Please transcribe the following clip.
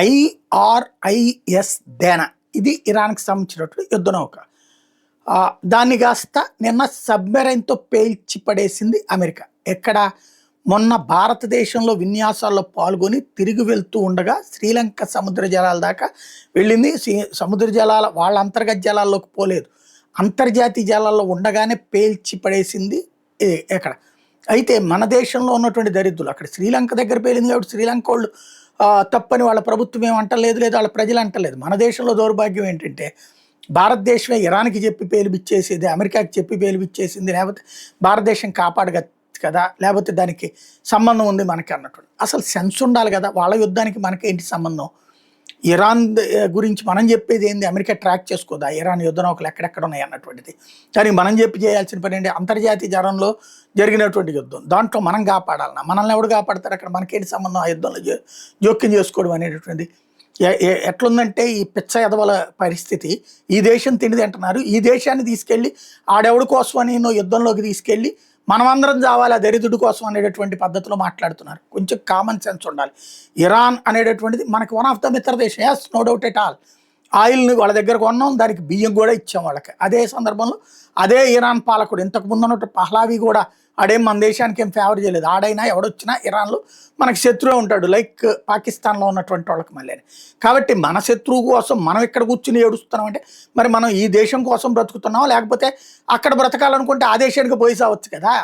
IRIS డేనా ఇది ఇరాన్కి సంబంధించినటువంటి యుద్ధ నౌక. దాన్ని కాస్త నిన్న సబ్మెరైన్తో పేల్చి పడేసింది అమెరికా. ఎక్కడ? మొన్న భారతదేశంలో విన్యాసాల్లో పాల్గొని తిరిగి వెళ్తూ ఉండగా శ్రీలంక సముద్ర జలాల దాకా వెళ్ళింది. సముద్ర జలాల వాళ్ళ అంతర్గత జలాల్లోకి పోలేదు, అంతర్జాతీయ జలాల్లో ఉండగానే పేల్చి పడేసింది. ఎక్కడ అయితే మన దేశంలో ఉన్నటువంటి దరిద్రులు అక్కడ శ్రీలంక దగ్గర పేలింది కాబట్టి శ్రీలంక వాళ్ళు తప్పని వాళ్ళ ప్రభుత్వం ఏమంటలేదు, లేదు వాళ్ళ ప్రజలు అంటలేదు. మన దేశంలో దౌర్భాగ్యం ఏంటంటే భారతదేశమే ఇరాన్కి చెప్పి పేలుపిచ్చేసేది, అమెరికాకి చెప్పి పేలుపిచ్చేసింది, లేకపోతే భారతదేశం కాపాడగ కదా, లేకపోతే దానికి సంబంధం ఉంది మనకి అన్నటువంటి. అసలు సెన్స్ ఉండాలి కదా, వాళ్ళ యుద్ధానికి మనకేంటి సంబంధం? ఇరాన్ గురించి మనం చెప్పేది ఏంది? అమెరికా ట్రాక్ చేసుకోదా ఇరాన్ యుద్ధ నౌకలు ఎక్కడెక్కడ ఉన్నాయి అన్నటువంటిది? కానీ మనం చెప్పి చేయాల్సిన పని ఏంటి? అంతర్జాతీయ జలంలో జరిగినటువంటి యుద్ధం, దాంట్లో మనం కాపాడాలన్నా మనల్ని ఎవడు కాపాడతారు? అక్కడ మనకేంటి సంబంధం ఆ యుద్ధంలో జోక్యం చేసుకోవడం అనేటటువంటిది? ఎట్లుందంటే ఈ పిచ్చ ఎదవల పరిస్థితి, ఈ దేశం తిండి తింటున్నారు, ఈ దేశాన్ని తీసుకెళ్ళి ఆడెవడి కోసం అని యుద్ధంలోకి తీసుకెళ్ళి మనమందరం చావాలి ఆ దరిద్రుడి కోసం అనేటటువంటి పద్ధతిలో మాట్లాడుతున్నారు. కొంచెం కామన్ సెన్స్ ఉండాలి. ఇరాన్ అనేటటువంటిది మనకి వన్ ఆఫ్ ద మిత్ర దేశం, yes, no doubt at all. ఆయిల్ని వాళ్ళ దగ్గర కొన్నాం, దానికి బియ్యం కూడా ఇచ్చాం వాళ్ళకి. అదే సందర్భంలో అదే ఇరాన్ పాలకుడు ఇంతకు ముందు ఉన్నట్టు పహ్లావి కూడా ఆడేం మన దేశానికి ఏం ఫేవర్ చేయలేదు. ఆడైనా ఎవడొచ్చినా ఇరాన్లో మనకి శత్రువే ఉంటాడు, లైక్ పాకిస్తాన్లో ఉన్నటువంటి వాళ్ళకి మళ్ళీ. కాబట్టి మన శత్రువు కోసం మనం ఇక్కడ కూర్చుని ఏడుస్తున్నాం అంటే మరి మనం ఈ దేశం కోసం బ్రతుకుతున్నాం, లేకపోతే అక్కడ బ్రతకాలనుకుంటే ఆ దేశానికి పోయి సావచ్చు కదా.